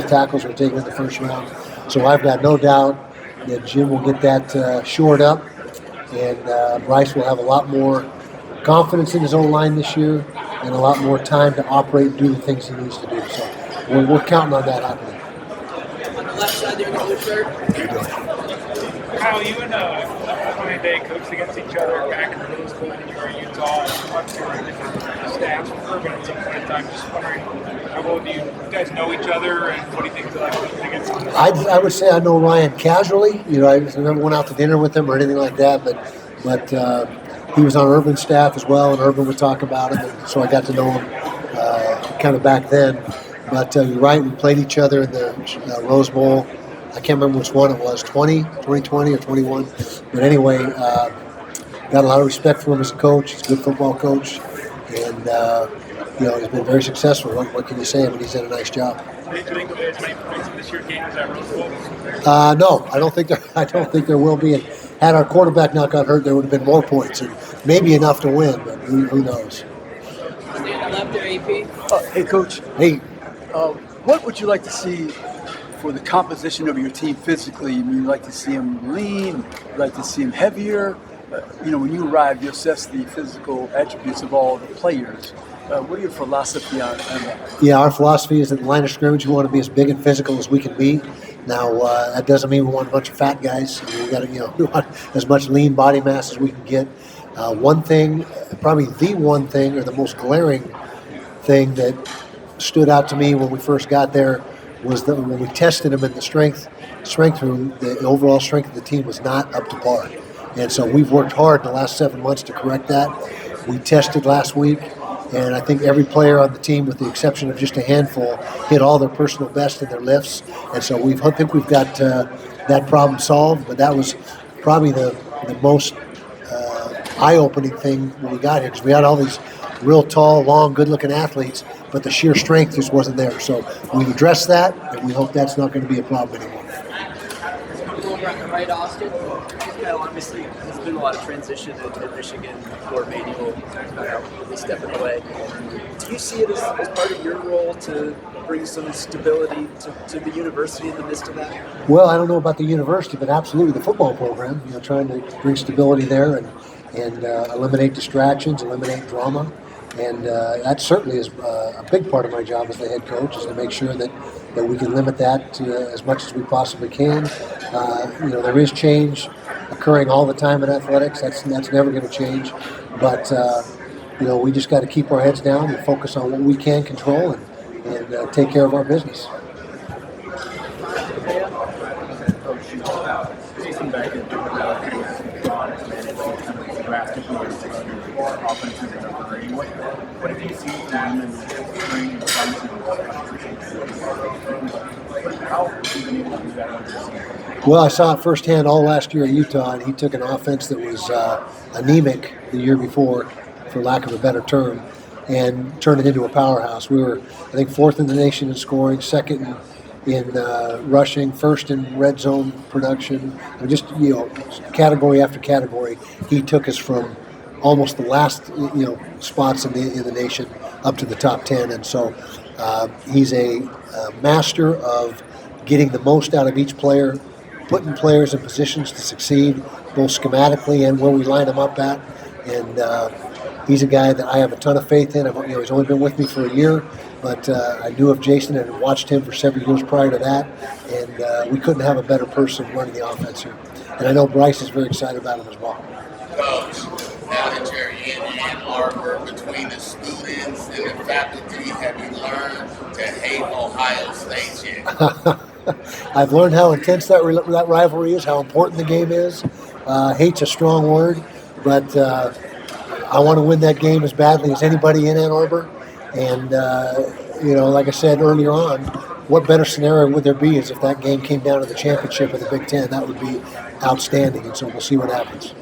defensive tackles were taken in the first round. So I've got no doubt that Jim will get that shored up, and Bryce will have a lot more confidence in his own line this year and a lot more time to operate and do the things he needs to do. So we're counting on that happening. On the left side there in the blue shirt. Kyle, you and Ryan Day coached against each other back in the middle school when you were in Utah. Obviously, we're different staffs from Urban at some point in time. Just wondering, how well do you guys know each other, and what do you think it's like coaching against him? I would say I know Ryan casually. I never went out to dinner with him or anything like that, but he was on Urban's staff as well, and Urban would talk about him, and so I got to know him kind of back then. But you're right, we played each other in the Rose Bowl. I can't remember which one it was, 2020 or 21. But anyway, got a lot of respect for him as a coach. He's a good football coach, and he's been very successful. What can you say? I mean, he's done a nice job. Do you think there'll be as many points in this year's game as that Rose Bowl? No, I don't think there will be. And had our quarterback not got hurt, there would have been more points and maybe enough to win. But who knows? Stand left there, AP. Hey, Coach. Hey. What would you like to see for the composition of your team physically? I mean, you'd like to see them lean, you'd like to see them heavier. When you arrive, you assess the physical attributes of all the players. What are your philosophy on that? Yeah, our philosophy is that in the line of scrimmage, we want to be as big and physical as we can be. Now, that doesn't mean we want a bunch of fat guys. We got to, we want as much lean body mass as we can get. One thing, probably the one thing, or the most glaring thing that stood out to me when we first got there was that when we tested him in the strength room, the overall strength of the team was not up to par. And so we've worked hard in the last 7 months to correct that. We tested last week, and I think every player on the team, with the exception of just a handful, hit all their personal best in their lifts. And so I think we've got that problem solved, but that was probably the most eye-opening thing when we got here, because we had all these real tall, long, good-looking athletes, but the sheer strength just wasn't there. So we've addressed that, and we hope that's not going to be a problem anymore. Over on the right, Austin. Kyle, obviously, there's been a lot of transition at Michigan. Or maybe will really stepping away. Do you see it as part of your role to bring some stability to the university in the midst of that? Well, I don't know about the university, but absolutely the football program. Trying to bring stability there and eliminate distractions, eliminate drama. And that certainly is a big part of my job as the head coach, is to make sure that we can limit that to as much as we possibly can. There is change occurring all the time in athletics. That's never going to change. But, we just got to keep our heads down and focus on what we can control and take care of our business. What have you seen from him in the spring and how have you been able to do that under the season? Well, I saw it firsthand all last year at Utah, and he took an offense that was anemic the year before, for lack of a better term, and turned it into a powerhouse. We were, I think, fourth in the nation in scoring, second in rushing, first in red zone production. And just, category after category, he took us from almost the last, spots in the nation up to the top 10. And so he's a master of getting the most out of each player, putting players in positions to succeed, both schematically and where we line them up at. And he's a guy that I have a ton of faith in. He's only been with me for a year, but I knew of Jason and watched him for several years prior to that. And we couldn't have a better person running the offense here. And I know Bryce is very excited about him as well. Coach, now that you're in Ann Arbor, between the students and the faculty, have you learned to hate Ohio State yet? I've learned how intense that rivalry is, how important the game is. Hate's a strong word, but I want to win that game as badly as anybody in Ann Arbor. And, like I said earlier on, what better scenario would there be is if that game came down to the championship of the Big Ten. That would be outstanding, and so we'll see what happens.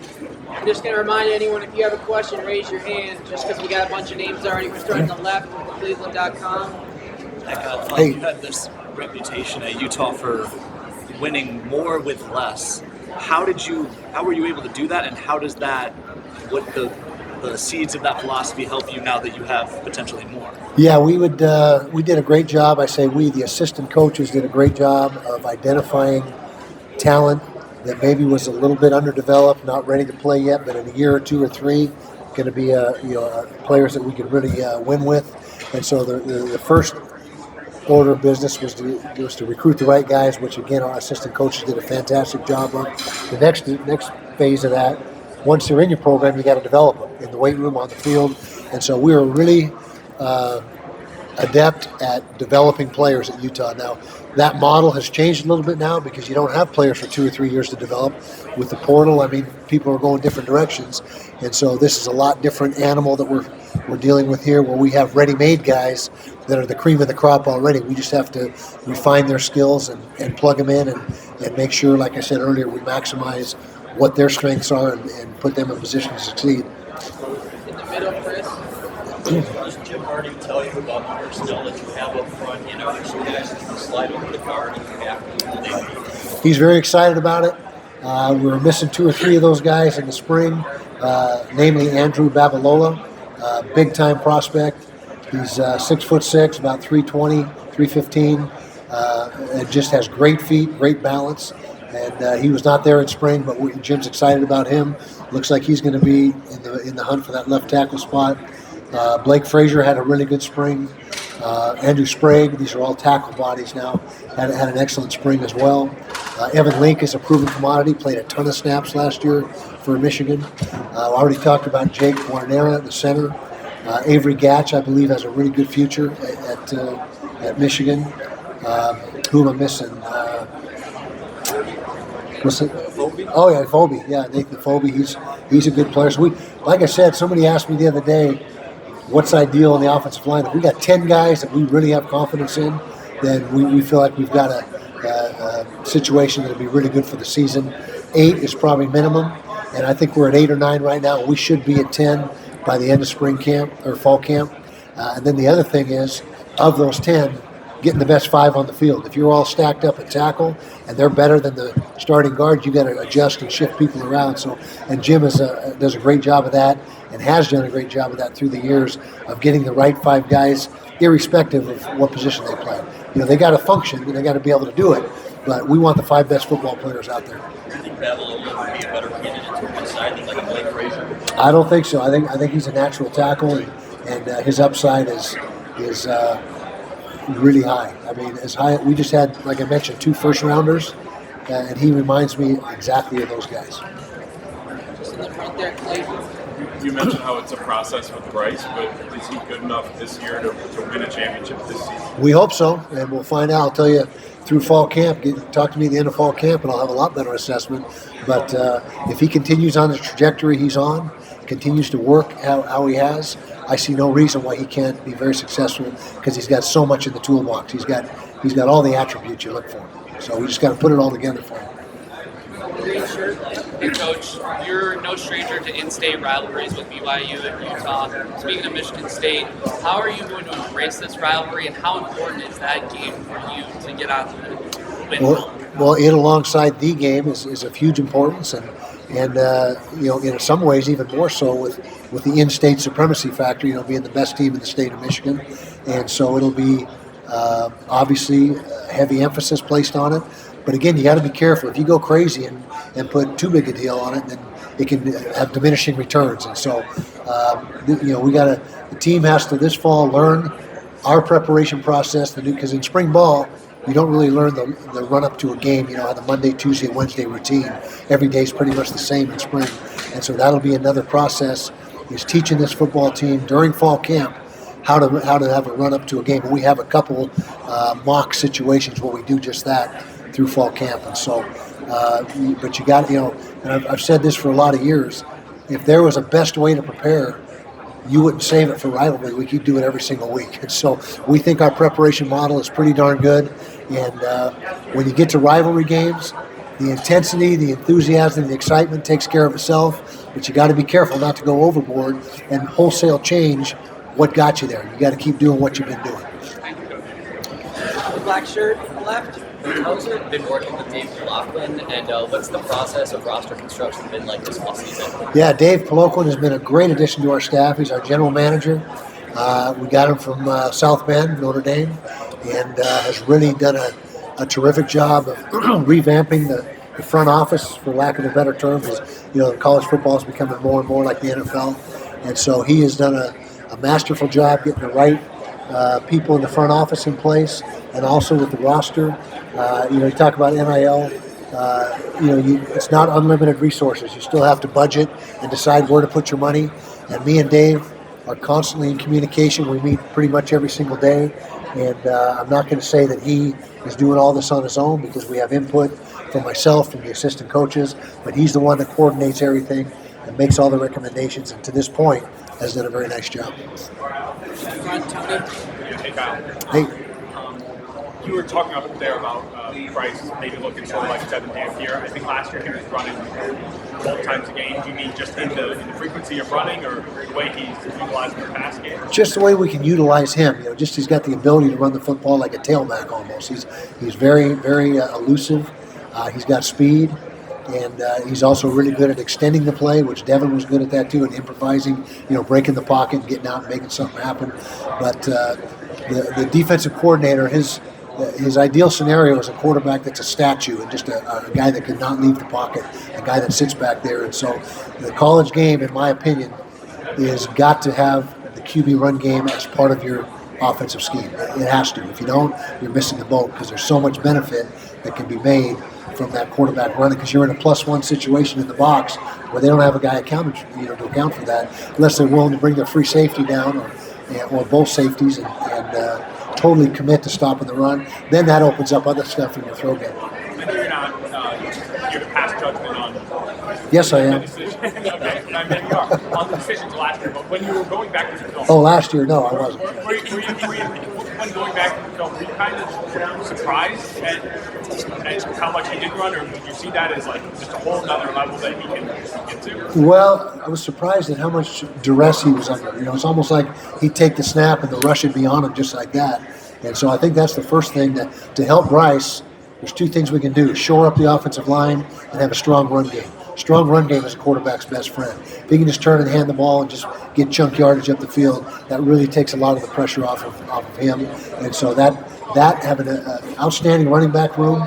I'm just going to remind anyone, if you have a question, raise your hand, just because we got a bunch of names already. We're starting on the left with Cleveland.com. You had this reputation at Utah for winning more with less. How were you able to do that, and how does that, what the the seeds of that philosophy help you now that you have potentially more? Yeah, we did a great job. I say we, the assistant coaches, did a great job of identifying talent that maybe was a little bit underdeveloped, not ready to play yet, but in a year or 2 or 3, going to be players that we could really win with. And so the first order of business was to recruit the right guys, which again our assistant coaches did a fantastic job of. The next phase of that, once they're in your program, you got to develop them in the weight room, on the field, and so we were really adept at developing players at Utah. Now, that model has changed a little bit now because you don't have players for 2 or 3 years to develop. With the portal, I mean, people are going different directions, and so this is a lot different animal that we're dealing with here, where we have ready-made guys that are the cream of the crop already. We just have to refine their skills and plug them in and make sure, like I said earlier, we maximize what their strengths are and put them in position to succeed. In the middle, Chris. Does Jim Hardy tell you about the personnel that you have up front? You know, there's some guys that can slide over the guard and you have to. He's very excited about it. We were missing 2 or 3 of those guys in the spring, namely Andrew Babalola, big-time prospect. He's 6'6", about 320, 315, and just has great feet, great balance. And he was not there in spring, but Jim's excited about him. Looks like he's going to be in the hunt for that left tackle spot. Blake Frazier had a really good spring. Andrew Sprague, these are all tackle bodies now, had an excellent spring as well. Evan Link is a proven commodity, played a ton of snaps last year for Michigan. I already talked about Jake Guarnera at the center. Avery Gatch, I believe, has a really good future at Michigan. Who am I missing? What's it? Oh yeah, Phobie. Yeah, Nathan Phobie. He's a good player. So like I said, somebody asked me the other day, what's ideal in the offensive line? If we got 10 guys that we really have confidence in, then we feel like we've got a situation that'll be really good for the season. 8 is probably minimum, and I think we're at 8 or 9 right now. We should be at 10 by the end of spring camp or fall camp. And then the other thing is, of those 10, getting the best 5 on the field. If you're all stacked up at tackle and they're better than the starting guard, you got to adjust and shift people around. So, and Jim does a great job of that, and has done a great job of that through the years of getting the right 5 guys, irrespective of what position they play. You know, they got to function and they got to be able to do it, but we want the 5 best football players out there. Do you think Babalola would be a better candidate to one side than like a Blake Frazier? I don't think so. I think he's a natural tackle, and his upside is really high. I mean, as high. We just had, like I mentioned, 2 first-rounders, and he reminds me exactly of those guys. Just in the front there, Clayton. You mentioned how it's a process with Bryce, but is he good enough this year to win a championship this season? We hope so, and we'll find out. I'll tell you through fall camp. Talk to me at the end of fall camp, and I'll have a lot better assessment. But if he continues on the trajectory he's on, continues to work how he has, I see no reason why he can't be very successful, because he's got so much in the toolbox. He's got all the attributes you look for. So we just got to put it all together for him. Green shirt. Hey, Coach, you're no stranger to in-state rivalries with BYU and Utah. Speaking of Michigan State, how are you going to embrace this rivalry, and how important is that game for you to get on the win? Well, it alongside the game is of huge importance, and you know, in some ways even more so with the in-state supremacy factor. You know, being the best team in the state of Michigan, and so it'll be obviously heavy emphasis placed on it. But again, you got to be careful. If you go crazy and put too big a deal on it, then it can have diminishing returns. And so, you know, the team has to this fall learn our preparation process. Because in spring ball, you don't really learn the run up to a game. You know, the Monday, Tuesday, Wednesday routine. Every day is pretty much the same in spring, and so that'll be another process. Is teaching this football team during fall camp how to have a run up to a game. And we have a couple mock situations where we do just that through fall camp. And so, but you got, you know, and I've said this for a lot of years, if there was a best way to prepare, you wouldn't save it for rivalry. We keep doing it every single week. And so we think our preparation model is pretty darn good. And when you get to rivalry games, the intensity, the enthusiasm, the excitement takes care of itself, but you got to be careful not to go overboard and wholesale change what got you there. You got to keep doing what you've been doing. The black shirt on the left. How's it been working with Dave McLaughlin, and what's the process of roster construction been like this offseason? Yeah, Dave Poloquin has been a great addition to our staff. He's our general manager. We got him from South Bend, Notre Dame, and has really done a terrific job of revamping the front office, for lack of a better term, because college football is becoming more and more like the NFL, and so he has done a masterful job getting the right people in the front office in place, and also with the roster. You talk about NIL. It's not unlimited resources. You still have to budget and decide where to put your money. And me and Dave are constantly in communication. We meet pretty much every single day. And I'm not going to say that he is doing all this on his own, because we have input from myself and the assistant coaches. But he's the one that coordinates everything and makes all the recommendations. And to this point, has done a very nice job. Hey, Kyle. Hey. You were talking up there about Bryce maybe looking sort of like seventh day here. I think last year he was running 12 times a game. Do you mean just in the frequency of running, or the way he's utilizing the pass game? Just the way we can utilize him. He's got the ability to run the football like a tailback almost. He's very, very elusive. He's got speed. And he's also really good at extending the play, which Devin was good at that too, and improvising, breaking the pocket and getting out and making something happen. But the defensive coordinator, his ideal scenario is a quarterback that's a statue and just a guy that could not leave the pocket, a guy that sits back there. And so the college game, in my opinion, is got to have the QB run game as part of your offensive scheme. It has to. If you don't, you're missing the boat, because there's so much benefit that can be made from that quarterback running, because you're in a +1 situation in the box where they don't have a guy to account for that, unless they're willing to bring their free safety down or both safeties and totally commit to stopping the run. Then that opens up other stuff in your throw game. I know you're not here to pass judgment on. Yes, I am. Okay, I mean, you are on the decisions last year, but when you were going back to the film. Oh, last year, no, I wasn't. When going back to the film, were you kind of surprised at how much he did run, or did you see that as like just a whole other level that he can get to? Well, I was surprised at how much duress he was under. It's almost like he'd take the snap and the rush would be on him just like that. And so I think that's the first thing that to help Bryce. There's two things we can do: shore up the offensive line and have a strong run game. Strong run game is a quarterback's best friend. If he can just turn and hand the ball and just get chunk yardage up the field, that really takes a lot of the pressure off of him. And so that having an outstanding running back room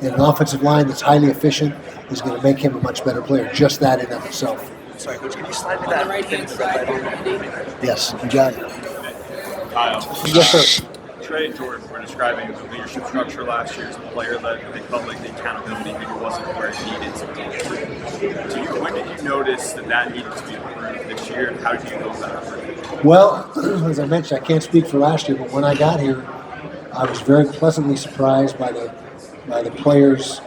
and an offensive line that's highly efficient is going to make him a much better player. Just that in of itself. Sorry, Coach, can you slide me that? On the right-hand side, Yes, you got it. Kyle. Yes, sir. Trey and Jordan were describing the leadership structure last year as a player that they felt like the accountability maybe wasn't where it needed to be. When did you notice that needed to be improved this year, and how did you know that? Well, as I mentioned, I can't speak for last year, but when I got here, I was very pleasantly surprised by the players'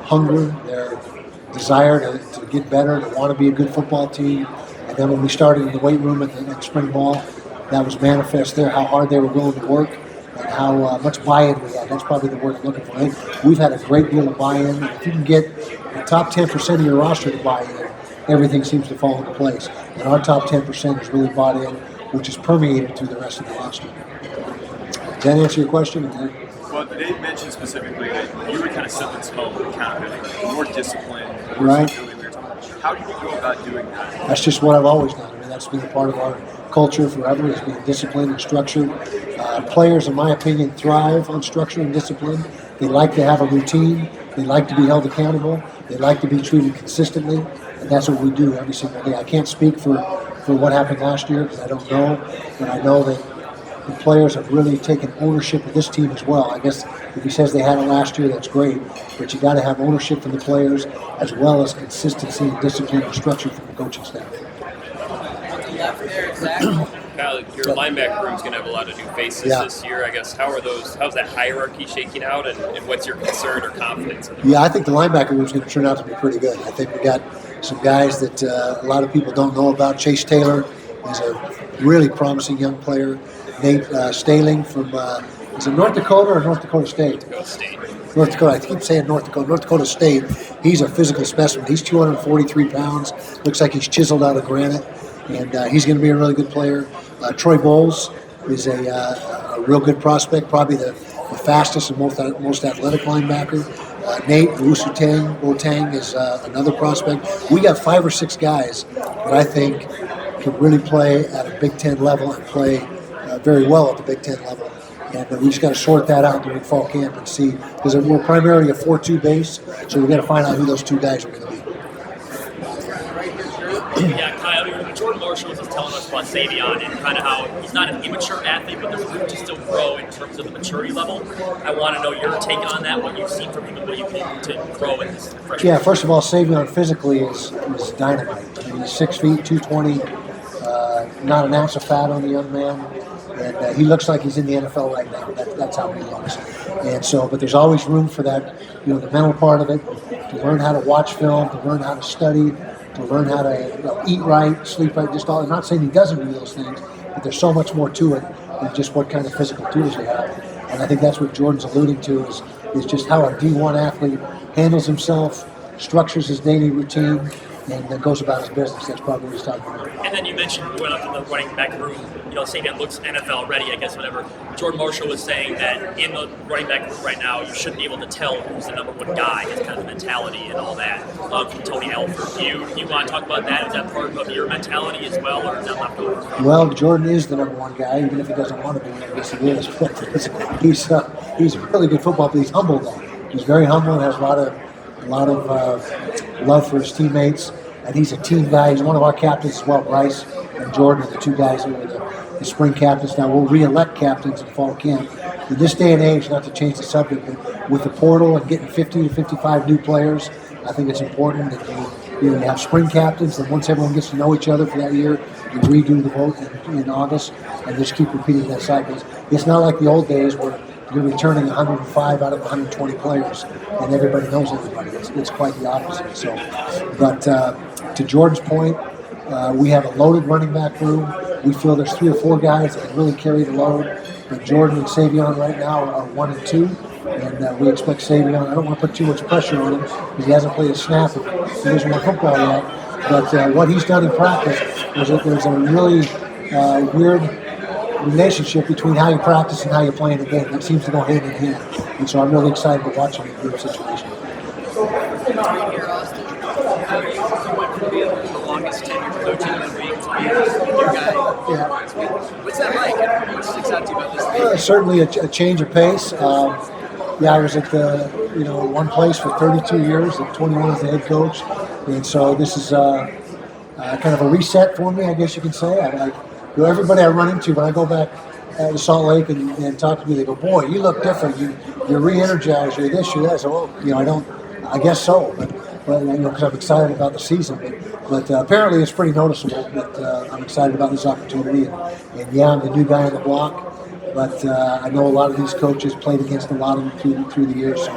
hunger, their desire to get better, to want to be a good football team. And then when we started in the weight room at spring ball, that was manifest there, how hard they were willing to work and how much buy-in we had. That's probably the word I'm looking for. I think we've had a great deal of buy-in. If you can get the top 10% of your roster to buy in, everything seems to fall into place. And our top 10% is really bought in, which is permeated through the rest of the roster. Does that answer your question? Well, Dave mentioned specifically that you were kind of set the tone with accountability, more discipline. Right. How do you go about doing that? That's just what I've always done. I mean, that's been a part of our culture forever, is being disciplined and structured. Players, in my opinion, thrive on structure and discipline. They like to have a routine. They like to be held accountable. They like to be treated consistently, and that's what we do every single day. I can't speak for what happened last year because I don't know, but I know that the players have really taken ownership of this team as well. I guess if he says they had it last year, that's great, but you got to have ownership from the players as well as consistency and discipline and structure from the coaching staff. Left there, Zach. Kyle, your linebacker room's going to have a lot of new faces this year. I guess how's that hierarchy shaking out, and what's your concern or confidence in it? Yeah, I think the linebacker room's going to turn out to be pretty good. I think we got some guys that a lot of people don't know about. Chase Taylor is a really promising young player. Nate Staling from is it North Dakota or North Dakota State? North Dakota. I keep saying North Dakota State. He's a physical specimen. He's 243 pounds. Looks like he's chiseled out of granite. And he's going to be a really good player. Troy Bowles is a real good prospect, probably the fastest and most athletic linebacker. Nate Boateng is another prospect. We got 5 or 6 guys that I think could really play at a Big Ten level and play very well at the Big Ten level. And we just got to sort that out during fall camp and see, because we're primarily a 4-2 base, so we got to find out who those 2 guys are going to be. Yeah, Kyle, Jordan Marshall was just telling us about Savion and kind of how he's not an immature athlete, but there's room to still grow in terms of the maturity level. I want to know your take on that, what you've seen from him and what you think to grow in this freshman. Yeah, first of all, Savion physically is dynamite. I mean, he's 6 feet, 220, not an ounce of fat on the young man. And he looks like he's in the NFL right now. That's how he looks. And so, but there's always room for that, the mental part of it, to learn how to watch film, to learn how to study, to learn how to eat right, sleep right, just all. I'm not saying he doesn't do those things, but there's so much more to it than just what kind of physical tools you have. And I think that's what Jordan's alluding to is just how a D1 athlete handles himself, structures his daily routine, and then goes about his business. That's probably what he's talking about. And then you mentioned you went up in the running back room, Savion looks NFL ready, I guess, whatever. Jordan Marshall was saying that in the running back room right now, you shouldn't be able to tell who's the number 1 guy, his kind of mentality and all that, from Tony Alford. Do you want to talk about that? Is that part of your mentality as well, or is that left over? Well, Jordan is the number 1 guy, even if he doesn't want to be. I guess he is. But he's a really good football player. He's humble, though. He's very humble and has a lot of love for his teammates. And he's a team guy. He's one of our captains as well. Bryce and Jordan are the 2 guys who are the spring captains. Now we'll re-elect captains in fall camp. In this day and age, not to change the subject, but with the portal and getting 50 to 55 new players, I think it's important that you have spring captains, and once everyone gets to know each other for that year, you redo the vote in August and just keep repeating that cycle. It's not like the old days where you're returning 105 out of 120 players and everybody knows everybody. It's quite the opposite. So, but to Jordan's point, we have a loaded running back room. We feel there's 3 or 4 guys that can really carry the load. But Jordan and Savion right now are 1 and 2. And we expect Savion, I don't want to put too much pressure on him because he hasn't played a snap. He doesn't want football yet. But what he's done in practice is that there's a really weird relationship between how you practice and how you play in the game. That seems to go hand in hand. And so I'm really excited to watch him in a group situation. Right here, Austin. You went from being the longest tenured coach in the league to being a new guy. Yeah. What's that like? What sticks out to you about this league? Certainly a change of pace. I was at one place for 32 years, at 21 as the head coach, and so this is kind of a reset for me, I guess you can say. Everybody I run into when I go back to Salt Lake and talk to me, they go, "Boy, you look different. You're re-energized. You're this, you're that." So, I guess so, but because I'm excited about the season. But apparently it's pretty noticeable that I'm excited about this opportunity. And yeah, I'm the new guy on the block. But I know a lot of these coaches played against a lot of them through the years. So,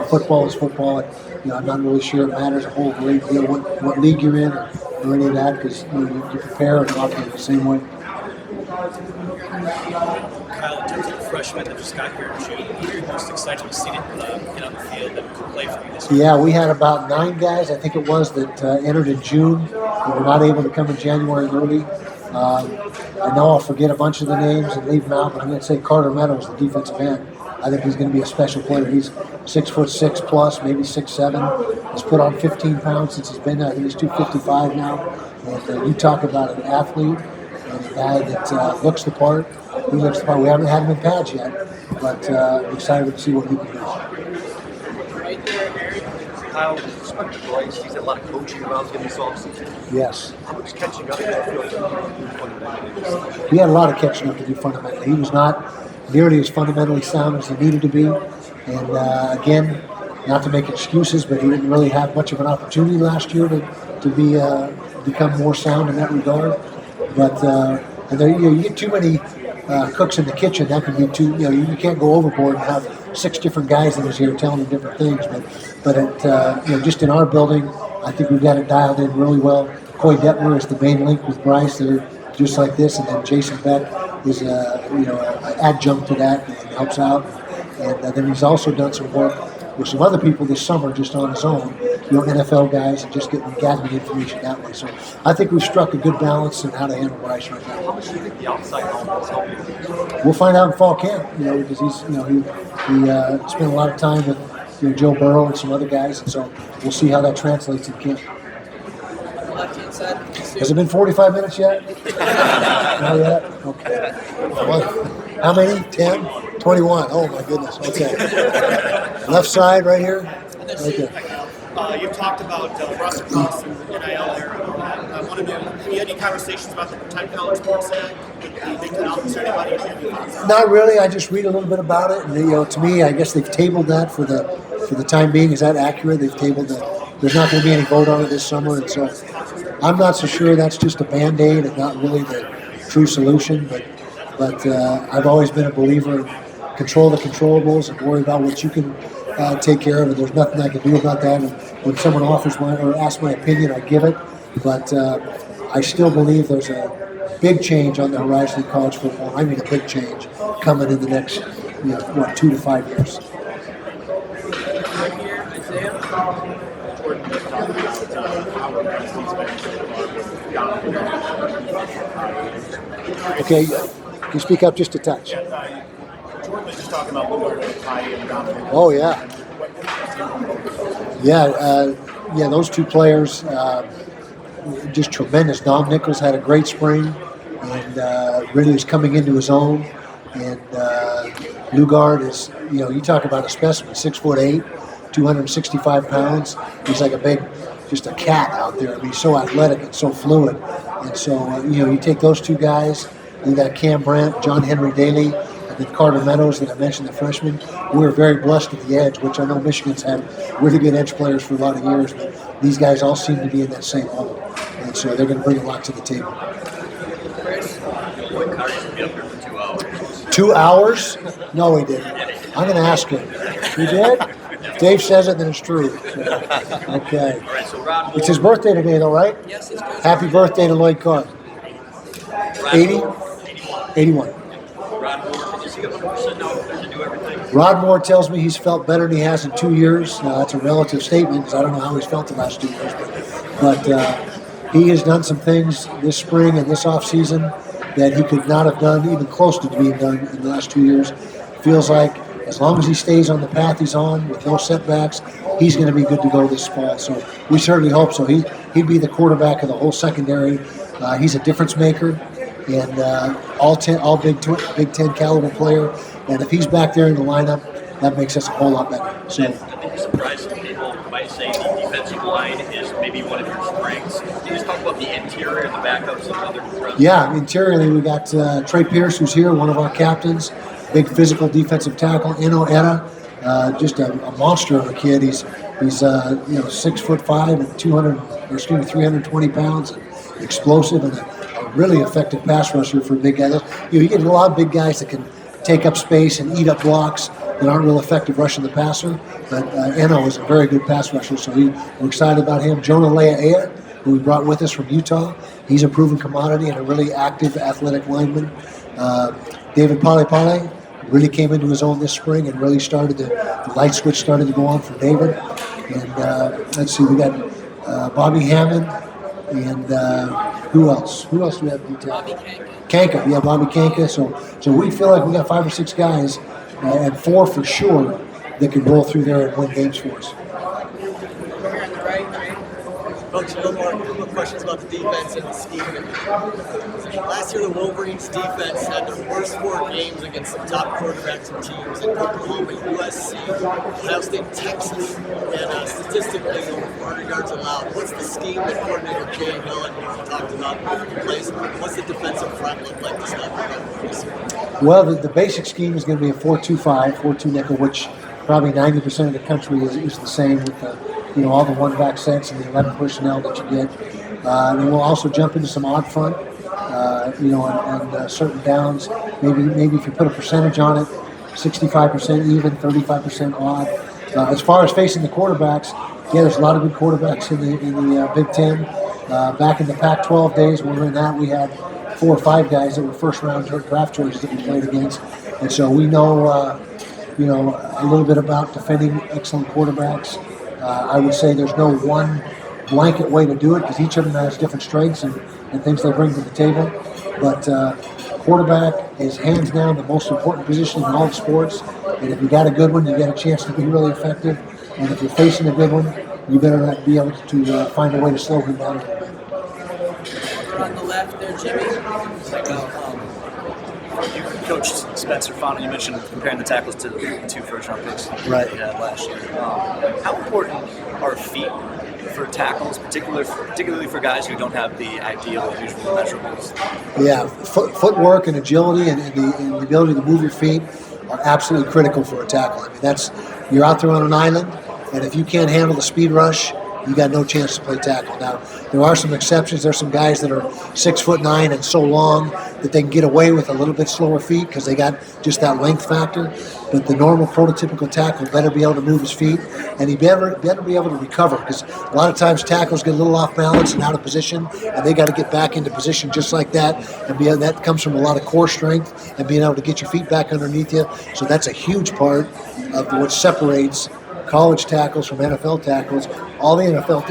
football is football. And, I'm not really sure it matters a whole great deal what league you're in or any of that, because you prepare and operate the same way. Kyle, in terms of the freshmen that just got here in June, who are you most excited to see get on the field and play for you this year? Yeah, we had about 9 guys, I think it was, that entered in June. We were not able to come in January early. I know I'll forget a bunch of the names and leave them out, but I'm going to say Carter Meadows, the defensive end. I think he's going to be a special player. He's 6'6" plus, maybe 6'7". He's put on 15 pounds since he's been there. I think he's 255 now. And you talk about an athlete and a guy that looks the part. He looks the part. We haven't had him in pads yet, but I'm excited to see what he can do. Kyle, with respect to Bryce, he's had a lot of coaching around him this offseason. Yes. How much catching up do you feel like he do fundamentally? He had a lot of catching up to do fundamentally. He was not nearly as fundamentally sound as he needed to be. And again, not to make excuses, but he didn't really have much of an opportunity last year to become more sound in that regard. But you get too many cooks in the kitchen. That can be too. You can't go overboard and have 6 different guys in his ear telling him different things. But just in our building, I think we've got it dialed in really well. Coy Detmer is the main link with Bryce. They're just like this, and then Jason Beck is an adjunct to that and helps out. And then he's also done some work with some other people this summer just on his own, NFL guys, and just gathering information that way. So I think we've struck a good balance in how to handle Bryce right now. How much do you think the outside help is helping? We'll find out in fall camp, because he's, he spent a lot of time with Joe Burrow and some other guys, and so we'll see how that translates in camp. Left-hand side. Has it been 45 minutes yet? Not yet? Okay. How many? 10? 21. Oh, my goodness. Okay. Left side right here? Right there. You've talked about Russ Cross and NIL there. I want to know, have you had any conversations about the type of college sports that the Big Ten office or anybody? Not really. I just read a little bit about it, and to me, I guess they've tabled that for the time being. Is that accurate? They've tabled that. There's not going to be any vote on it this summer, and so I'm not so sure that's just a Band-Aid and not really the true solution. But I've always been a believer in control the controllables and worry about what you can take care of. And there's nothing I can do about that. And when someone offers or asks my opinion, I give it. But I still believe there's a big change on the horizon in college football. I mean, a big change coming in the next 2 to 5 years. Right here, Isaiah. Okay, can you speak up just a touch? Jordan was just talking about Woodward and Ty and Donovan. Oh, yeah. Yeah, those two players, just tremendous. Dom Nichols had a great spring and really is coming into his own. And Lugard is, you talk about a specimen, 6'8", 265 pounds. He's like just a cat out there. I mean, he's so athletic and so fluid. And so, you take those two guys, you got Cam Brandt, John Henry Daly, and then Carter Meadows that I mentioned, the freshman. We were very blessed at the edge, which I know Michigan's had really good edge players for a lot of years, but these guys all seem to be in that same level. And so they're going to bring a lot to the table. 2 hours? No, he didn't. I'm going to ask him. He did? If Dave says it, then it's true. Okay. It's his birthday today, though, right? Yes, it's good. Happy birthday to Lloyd Carr. 80? 81. Rod Moore tells me he's felt better than he has in 2 years. Now, that's a relative statement because I don't know how he's felt the last 2 years. But he has done some things this spring and this offseason that he could not have done, even close to being done in the last 2 years. Feels like as long as he stays on the path he's on with no setbacks, he's going to be good to go this fall. So we certainly hope so. He'd be the quarterback of the whole secondary. He's a difference maker and all Big Ten caliber player. And if he's back there in the lineup, that makes us a whole lot better. So. I think you're surprised some people might say the defensive line is maybe one of your strengths. Can you just talk about the interior, the backups, and other brothers? Yeah, interiorly we got Trey Pierce, who's here, one of our captains, big physical defensive tackle. Eno Etta, just a monster of a kid. He's 6'5" and 320 pounds, and explosive and a really effective pass rusher for big guys. You get a lot of big guys that can take up space and eat up blocks that aren't real effective rushing the passer. But Eno is a very good pass rusher, so we're excited about him. Jonah Leah, who we brought with us from Utah, he's a proven commodity and a really active athletic lineman. David Pale really came into his own this spring and really started the light switch started to go on for David. And let's see, we got Bobby Hammond and who else? Who else do we have detail? Bobby Kanka. Yeah, Bobby Kanka. So we feel like we got 5 or 6 guys, and 4 for sure, that can roll through there and win games for us. Over here on the right. Coach, a couple more questions about the defense and the scheme. Last year, the Wolverines defense had their worst 4 games against some top quarterbacks and teams like Oklahoma, USC, Ohio State, Texas, and statistically over 400 yards allowed. What's the scheme that coordinator Jay Hill and you talked about in place? What's the defensive front look like this year? Well, the basic scheme is going to be a 4-2-5, 4-2 nickel, which probably 90% of the country is the same with the, all the one-back sets and the 11 personnel that you get. And we'll also jump into some odd front, and certain downs. Maybe if you put a percentage on it, 65% even, 35% odd. As far as facing the quarterbacks, there's a lot of good quarterbacks in the Big Ten. Back in the Pac-12 days, when we were in that, we had 4 or 5 guys that were first-round draft choices that we played against. And so we know a little bit about defending excellent quarterbacks. I would say there's no one blanket way to do it because each of them has different strengths and things they bring to the table. But quarterback is hands down the most important position in all of sports. And if you got a good one, you get a chance to be really effective. And if you're facing a good one, you better be able to find a way to slow him down a little bit. On the left there, Jimmy. You coached Spencer Fano. You mentioned comparing the tackles to the 2 first-round picks Right. he had last year. How important are feet for tackles, particularly for guys who don't have the ideal visual measurables? Yeah, footwork and agility and the ability to move your feet are absolutely critical for a tackle. I mean, you're out there on an island, and if you can't handle the speed rush, you got no chance to play tackle. Now, there are some exceptions. There's some guys that are 6'9" and so long that they can get away with a little bit slower feet because they got just that length factor. But the normal prototypical tackle better be able to move his feet, and he better be able to recover because a lot of times tackles get a little off balance and out of position, and they got to get back into position just like that. And that comes from a lot of core strength and being able to get your feet back underneath you. So that's a huge part of what separates college tackles from NFL tackles. All the NFL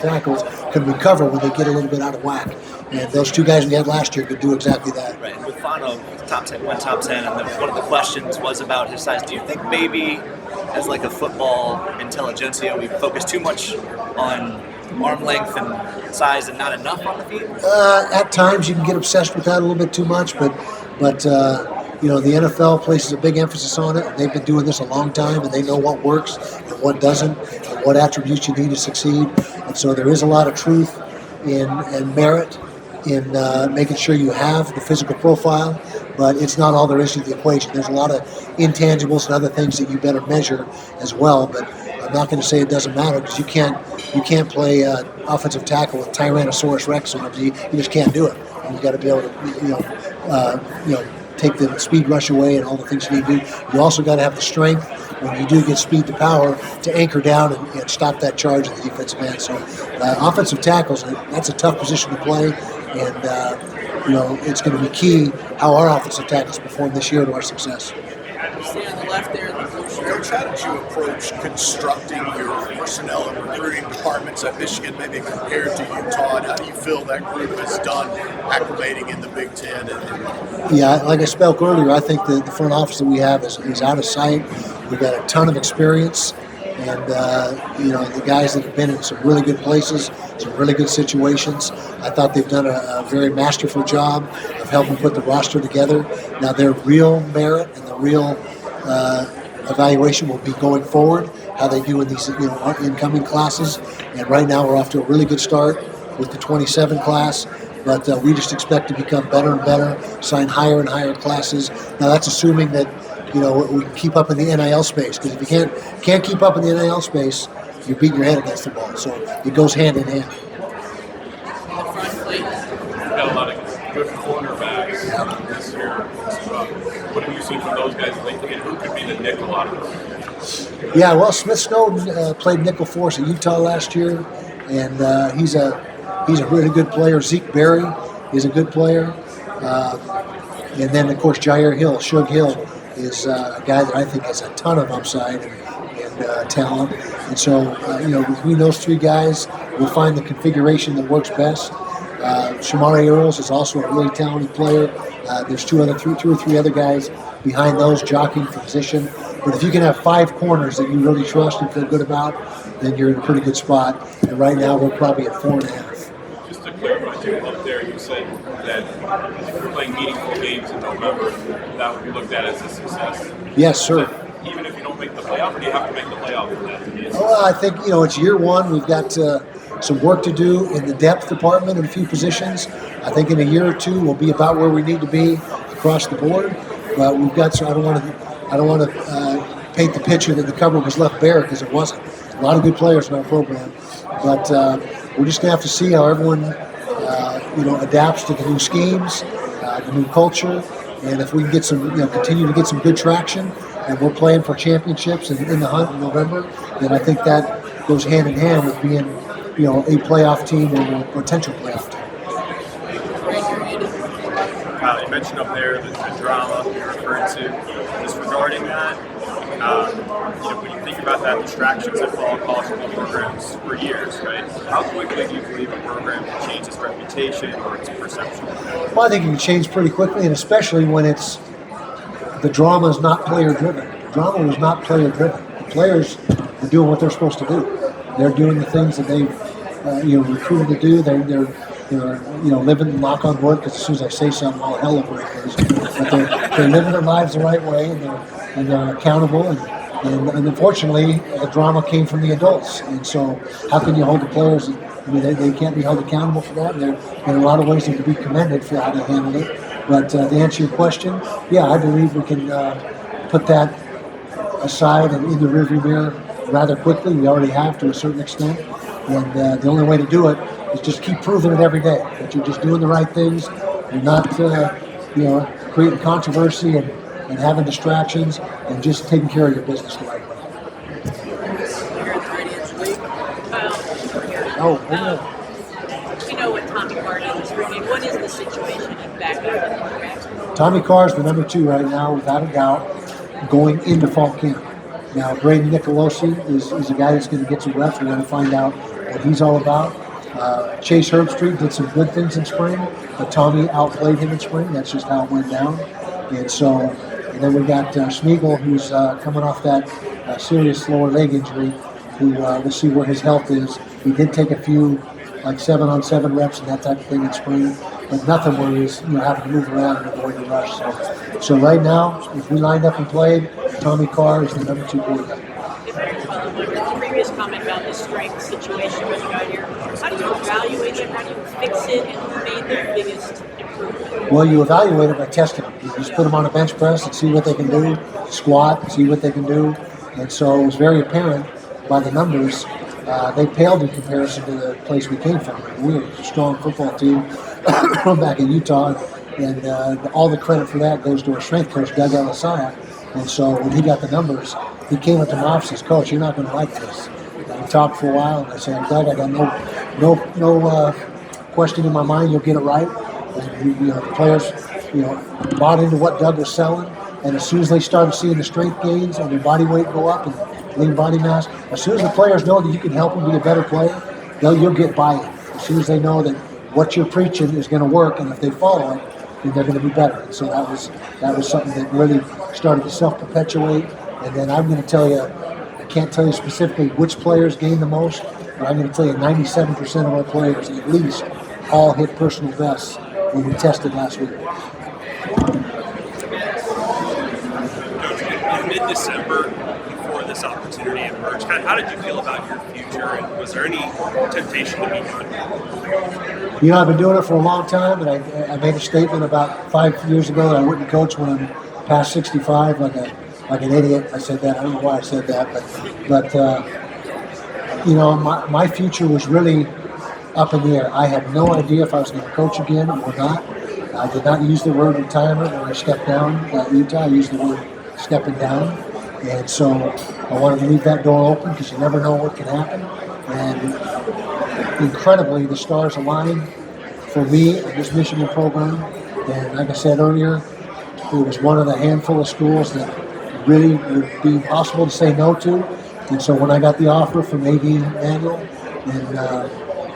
tackles can recover when they get a little bit out of whack. And those 2 guys we had last year could do exactly that. Right. And with Fano, top 10, and one of the questions was about his size. Do you think maybe as like a football intelligentsia, we focus too much on arm length and size and not enough on the feet? At times you can get obsessed with that a little bit too much, but the NFL places a big emphasis on it. They've been doing this a long time, and they know what works and what doesn't, and what attributes you need to succeed. And so there is a lot of truth and merit in making sure you have the physical profile, but it's not all there is to the equation. There's a lot of intangibles and other things that you better measure as well, but I'm not going to say it doesn't matter because you can't play offensive tackle with Tyrannosaurus Rex arms. You just can't do it. You got to be able to take the speed rush away and all the things you need to do. You also got to have the strength when you do get speed to power to anchor down and stop that charge of the defensive end. So offensive tackles, that's a tough position to play, and it's going to be key how our offensive tackles perform this year to our success. Stay on the left there. Coach, how did you approach constructing your personnel and recruiting departments at Michigan, maybe compared to Utah? And how do you feel that group has done acclimating in the Big Ten? Yeah, like I spoke earlier, I think the front office that we have is out of sight. We've got a ton of experience, and the guys that have been in some really good places, some really good situations. I thought they've done a very masterful job of helping put the roster together. Now their real merit and the real evaluation will be going forward, how they do in these incoming classes. And right now we're off to a really good start with the 27 class, but we just expect to become better and better, sign higher and higher classes. Now that's assuming that we can keep up in the NIL space, because if you can't keep up in the NIL space, you're beating your head against the wall. So it goes hand in hand. We've got a lot of good cornerbacks this year. What have you seen from those guys lately, and who could be the nickel out of them? Yeah, well, Smith Snowden played nickel for us at Utah last year, and he's a really good player. Zeke Berry is a good player, and then of course Jair Hill, Shug Hill, is a guy that I think has a ton of upside and talent. And so between those 3 guys, we'll find the configuration that works best. Shamari Earls is also a really talented player. There's 2 or 3 other guys behind those jockeying for position. But if you can have 5 corners that you really trust and feel good about, then you're in a pretty good spot. And right now we're probably at 4.5. Just to clarify, Jim, up there you said that if you're playing meaningful games in November, that would be looked at as a success. Yes, sir. Even if you don't make the playoff, or do you have to make the playoff for that to be a success? Well, I think it's year 1. We've got some work to do in the depth department in a few positions. I think in a year or 2 we'll be about where we need to be across the board. But we've got. So I don't want to paint the picture that the cupboard was left bare, because it wasn't. A lot of good players in our program, but we're just gonna have to see how everyone adapts to the new schemes, the new culture, and if we can get some continue to get some good traction, and we're playing for championships and in the hunt in November, then I think that goes hand in hand with being a playoff team or a potential playoff team. Kyle, you mentioned up there the drama you're referring to. This was regarding that. When you think about that, distractions that follow college football programs for years, right? How quickly do you believe a program can change its reputation or its perception? Well, I think it can change pretty quickly, and especially when the drama is not player-driven. The drama was not player-driven. The players are doing what they're supposed to do. They're doing the things that they've recruited to do. They're living, knock on wood, because as soon as I say something, all hell will break loose. But they're living their lives the right way, and they're accountable. And unfortunately, the drama came from the adults. And so, how can you hold the players? I mean, they can't be held accountable for that. And in a lot of ways, they can be commended for how they handled it. But to answer your question, yeah, I believe we can put that aside and in the rearview mirror rather quickly. We already have to a certain extent. And the only way to do it is just keep proving it every day, that you're just doing the right things. You're not, creating controversy and having distractions, and just taking care of your business the right way. We know what Tommy Carr is. What is the situation back there? Tommy Carr is the number 2 right now, without a doubt, going into fall camp. Now, Braden Nicolosi is a guy that's going to get some reps. We're going to find out what he's all about. Chase Herbstreit did some good things in spring, but Tommy outplayed him in spring. That's just how it went down. And then we got Schmiegel, who's coming off that serious lower leg injury, who we'll see where his health is. He did take a few, like 7-on-7 reps and that type of thing in spring, but nothing where he's having to move around and avoid the rush. So right now, if we lined up and played, Tommy Carr is the number 2 quarterback. The previous comment about the strength situation when you got here, how do you evaluate it? How do you fix it? And who made the biggest improvement? Well, you evaluate it by testing them. You just put them on a bench press and see what they can do, squat, see what they can do. And so it was very apparent by the numbers. They paled in comparison to the place we came from. We were a strong football team from back in Utah, and all the credit for that goes to our strength coach, Doug Elisaya. And so when he got the numbers, he came up to my office and says, "Coach, you're not going to like this." And we talked for a while, and I said, "Doug, I got no question in my mind. You'll get it right." And the players, bought into what Doug was selling. And as soon as they started seeing the strength gains and their body weight go up and lean body mass, as soon as the players know that you can help them be a better player, you'll get buy-in. As soon as they know that what you're preaching is going to work, and if they follow it, then they're going to be better. And so that was something that really started to self-perpetuate. And then I'm going to tell you, I can't tell you specifically which players gained the most, but I'm going to tell you 97% of our players at least all hit personal bests when we tested last week. In mid-December, before this opportunity emerged, how did you feel about your future, and was there any temptation to be done? I've been doing it for a long time, and I made a statement about 5 years ago that I wouldn't coach when I'm past 65 like an idiot. I said that. I don't know why I said that, but my future was really up in the air. I had no idea if I was going to coach again or not. I did not use the word retirement when I stepped down at Utah. I used the word stepping down. And so I wanted to leave that door open because you never know what can happen. And incredibly, the stars aligned for me in this Michigan program. And like I said earlier, it was one of the handful of schools that really would be impossible to say no to. And so when I got the offer from A.D. Manuel, and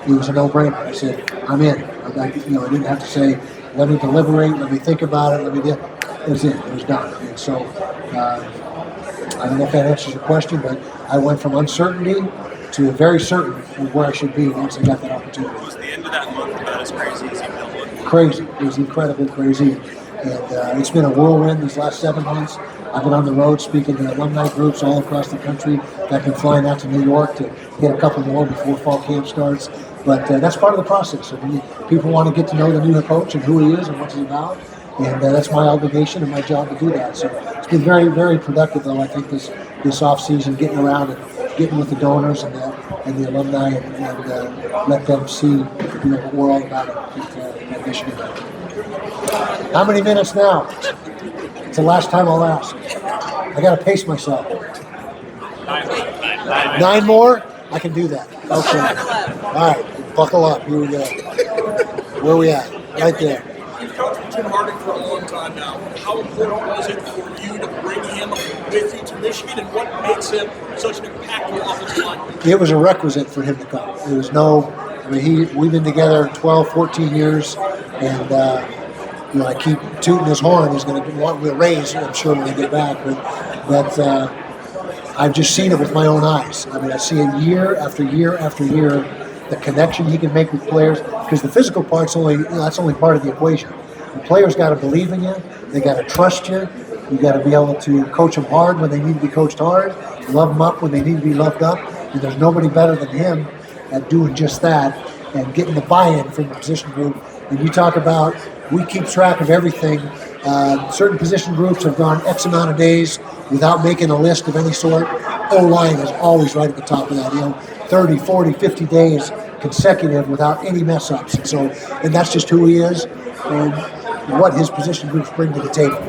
it was a no-brainer. I said, I'm in. I didn't have to say, let me deliberate, let me think about it, it was in, it was done. And so, I don't know if that answers your question, but I went from uncertainty to very certain of where I should be once I got that opportunity. Was the end of that month about as crazy as you felt it? Crazy. It was incredibly crazy. And it's been a whirlwind these last 7 months. I've been on the road speaking to alumni groups all across the country. I've been flying out to New York to get a couple more before fall camp starts. But that's part of the process. I mean, people want to get to know the new coach and who he is and what he's about. And that's my obligation and my job to do that. So it's been very, very productive, though, I think, this off-season, getting around and getting with the donors and the alumni and let them see what we're all about at Michigan. How many minutes now? It's the last time I'll ask. I got to pace myself. 9 more? I can do that. Okay. All right. Buckle up. Here we go. Where are we at? Right there. You've coached with Jim Harding for a long time now. How important was it for you to bring him with you to Michigan, and what makes him such an impactful offensive lineman? It was a requisite for him to come. It was we've been together 12, 14 years, and I keep tooting his horn. He's going to want a raise, I'm sure, when they get back. But I've just seen it with my own eyes. I mean, I see it year after year after year, the connection he can make with players, because the physical part's that's only part of the equation. The players got to believe in you. They got to trust you. You got to be able to coach them hard when they need to be coached hard, love them up when they need to be loved up. And there's nobody better than him at doing just that and getting the buy-in from the position group. And you talk about, we keep track of everything. Certain position groups have gone X amount of days without making a list of any sort. O-line is always right at the top of that, 30, 40, 50 days consecutive without any mess-ups. And that's just who he is and what his position groups bring to the table.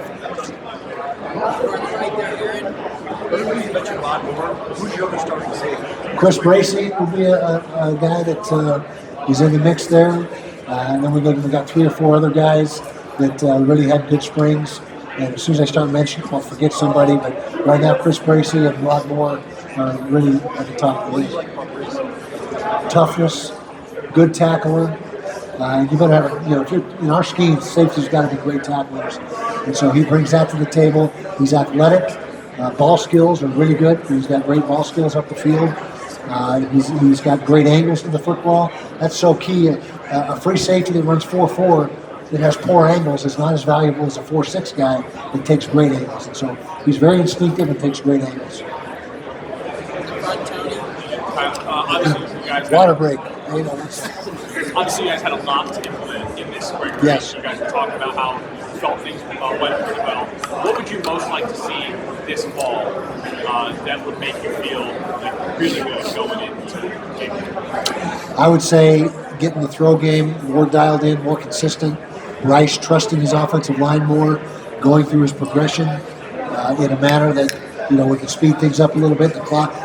Chris Bracey would be a guy that is in the mix there. And then we got 3 or 4 other guys that really had good springs. And as soon as I start mentioning, I'll forget somebody. But right now, Chris Bracey and Rod Moore are really at the top of the league. Toughness, good tackler. You better have, if you're in our scheme, safety's got to be great tacklers. And so he brings that to the table. He's athletic. Ball skills are really good. He's got great ball skills up the field. He's got great angles to the football. That's so key. A free safety that runs 4.4 that has poor angles is not as valuable as a 4.6 guy that takes great angles. And so he's very instinctive and takes great angles. Water break. Obviously, you guys had a lot to implement in this spring. Yes. You guys were talking about how you felt things went pretty well. What would you most like to see this fall that would make you feel really good going into the game? I would say getting the throw game more dialed in, more consistent. Rice trusting his offensive line more, going through his progression in a manner that we can speed things up a little bit. The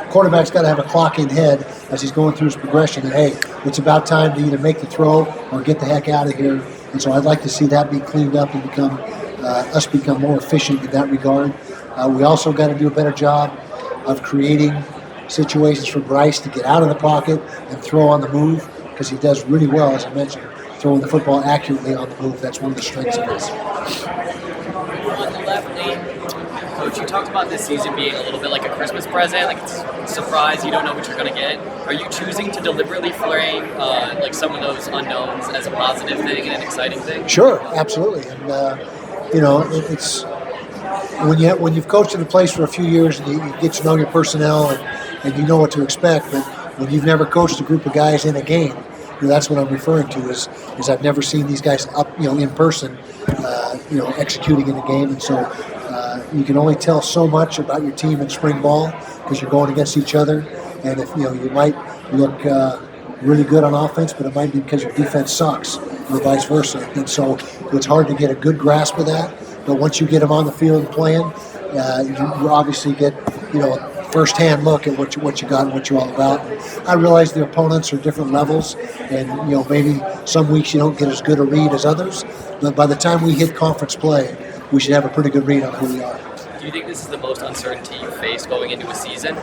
quarterback's got to have a clock in head as he's going through his progression. And hey, it's about time to either make the throw or get the heck out of here. And so I'd like to see that be cleaned up and become more efficient in that regard. We also got to do a better job of creating situations for Bryce to get out of the pocket and throw on the move, because he does really well, as I mentioned, throwing the football accurately on the move. That's one of the strengths of his. On the left knee, Coach, you talked about this season being a little bit like a Christmas present, like it's a surprise, you don't know what you're going to get. Are you choosing to deliberately frame like some of those unknowns as a positive thing and an exciting thing? Sure, absolutely. And, it's when you've coached in a place for a few years and you get to know your personnel and you know what to expect, but when you've never coached a group of guys in a game, that's what I'm referring to is I've never seen these guys up, in person, executing in a game. And so you can only tell so much about your team in spring ball because you're going against each other. And if, you might look really good on offense, but it might be because your defense sucks or vice versa. And so it's hard to get a good grasp of that. But once you get them on the field and playing, you obviously get, a first-hand look at what you got and what you're all about. And I realize the opponents are different levels, and maybe some weeks you don't get as good a read as others. But by the time we hit conference play, we should have a pretty good read on who we are. Do you think this is the most uncertainty you face going into a season?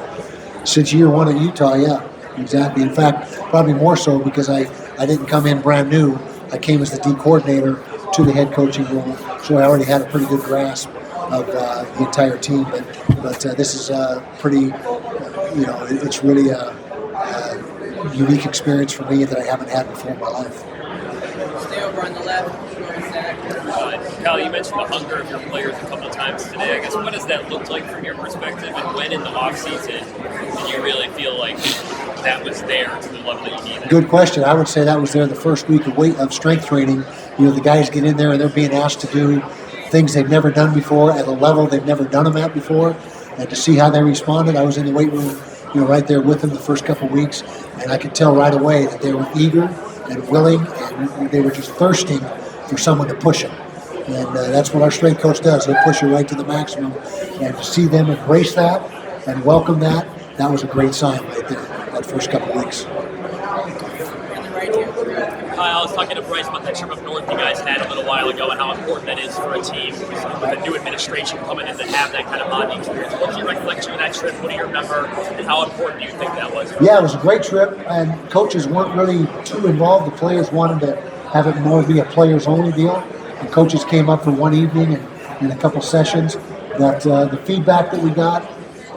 Since year one at Utah, yeah, exactly. In fact, probably more so because I didn't come in brand new. I came as the D coordinator to the head coaching role, so I already had a pretty good grasp of the entire team. But this is pretty, it's really a unique experience for me that I haven't had before in my life. Stay over on the left. Kyle, you mentioned the hunger of your players a couple of times today. I guess what does that look like from your perspective, and when in the offseason did you really feel like that was there to the level that you needed? Good question. I would say that was there the first week of strength training. The guys get in there and they're being asked to do things they've never done before at a level they've never done them at before, and to see how they responded. I was in the weight room, right there with them the first couple of weeks, and I could tell right away that they were eager and willing, and they were just thirsting for someone to push them. And that's what our strength coach does. He'll push you right to the maximum, and to see them embrace that and welcome that was a great sign right there that first couple of weeks. On the right here. Kyle, I was talking to Bryce about that trip up north you guys had a little while ago and how important that is for a team with a new administration coming in to have that kind of bonding experience. What's your recollection of that trip? What do you remember, and how important do you think that was? Yeah, it was a great trip, and coaches weren't really too involved. The players wanted to have it more be a players-only deal. And coaches came up for one evening and a couple sessions. But the feedback that we got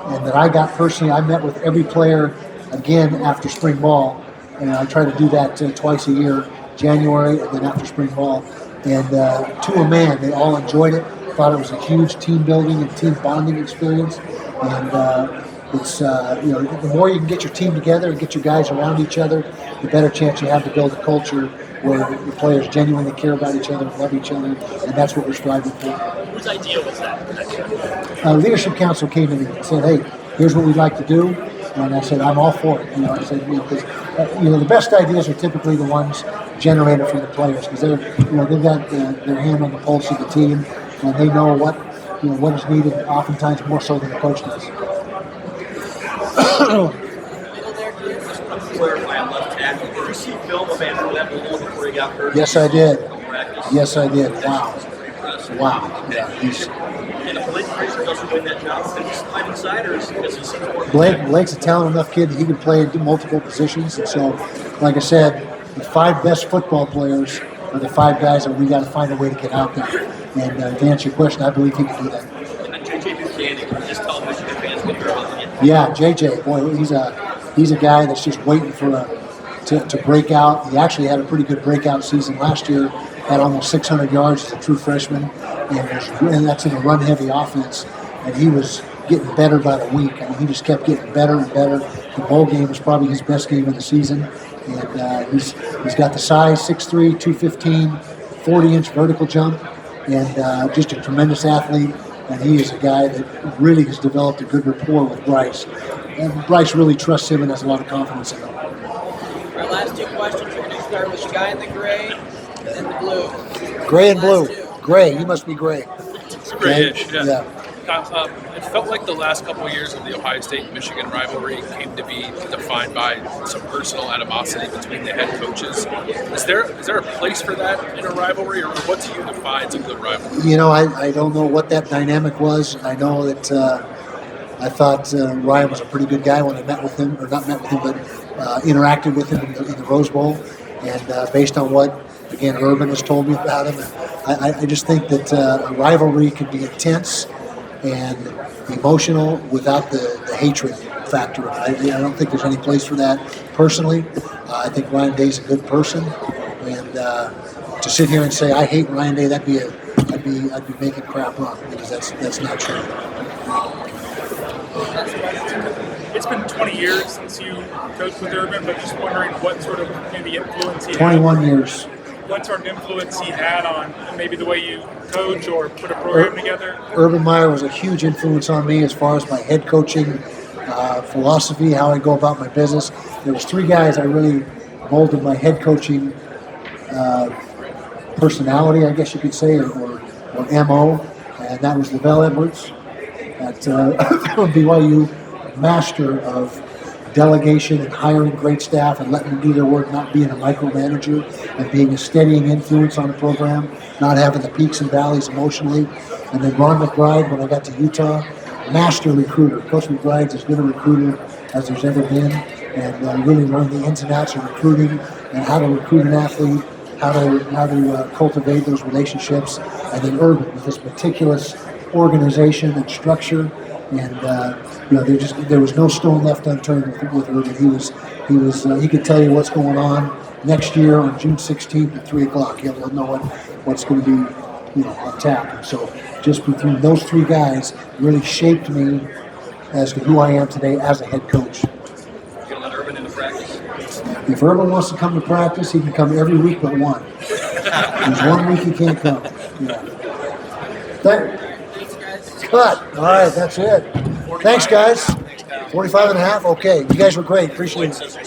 and that I got personally, I met with every player again after spring ball. And I try to do that twice a year, January and then after spring ball. And to a man, they all enjoyed it, thought it was a huge team building and team bonding experience. And it's, the more you can get your team together and get your guys around each other, the better chance you have to build a culture where the players genuinely care about each other and love each other, and that's what we're striving for. Whose idea was that? Leadership Council came in and said, hey, here's what we'd like to do. And I said, I'm all for it. I said, because the best ideas are typically the ones generated from the players, because they've got their hand on the pulse of the team, and they know what is needed, oftentimes more so than the coach does. Clarify on left tackle. Did you see film of Andrew that ball before he got hurt? Yes, I did. Yes, I did. Wow. Wow. Yeah, And if Blake Fraser doesn't win that job, then he's slide inside, or is he Blake's a talented enough kid that he can play in multiple positions. And so, like I said, the 5 best football players are the 5 guys that we got to find a way to get out there. And to answer your question, I believe he can do that. And then JJ Buchanan, can you just tell Michigan fans what you're about to get? Yeah, JJ, boy, he's a guy that's just waiting to break out. He actually had a pretty good breakout season last year. Had almost 600 yards as a true freshman, and that's in a run-heavy offense. And he was getting better by the week. I mean, he just kept getting better and better. The bowl game was probably his best game of the season, and he's got the size, 6'3", 215, 40-inch vertical jump, and just a tremendous athlete. And he is a guy that really has developed a good rapport with Bryce. And Bryce really trusts him and has a lot of confidence in him. Our last 2 questions, we're going to start with the guy in the gray and the blue. Gray and blue. Gray, you must be gray. It's grayish, yeah. It felt like the last couple of years of the Ohio State-Michigan rivalry came to be defined by some personal animosity between the head coaches. Is there a place for that in a rivalry, or what to you defines a good rivalry? I don't know what that dynamic was. I know that I thought Ryan was a pretty good guy when I met with him, or not met with him, but interacted with him in the Rose Bowl. And based on what, again, Urban has told me about him, I just think that a rivalry can be intense and emotional without the hatred factor. I don't think there's any place for that personally. I think Ryan Day's a good person, and to sit here and say I hate Ryan Day, I'd be making crap up, because that's not true. It's been 20 years since you coached with Urban, but just wondering what sort of maybe influence he had. 21 years. What sort of influence he had on maybe the way you coach or put a program together? Urban Meyer was a huge influence on me as far as my head coaching philosophy, how I go about my business. There was 3 guys I really molded my head coaching personality, I guess you could say, or MO, and that was Lavelle Edwards at BYU, master of delegation and hiring great staff and letting them do their work, not being a micromanager, and being a steadying influence on the program, not having the peaks and valleys emotionally. And then Ron McBride, when I got to Utah, master recruiter. Coach McBride's as good a recruiter as there's ever been, and really learned the ins and outs of recruiting and how to recruit an athlete, how to cultivate those relationships. And then Urban with his meticulous organization and structure. And there was no stone left unturned with Urban. He could tell you what's going on next year on June 16th at 3:00. He'll know what's going to be on tap. And so just between those 3 guys really shaped me as to who I am today as a head coach. You're gonna let Urban into practice? If Urban wants to come to practice, he can come every week but one. There's 1 week he can't come. Cut. All right, that's it. Thanks, guys. 45 and a half? Okay. You guys were great. Appreciate it.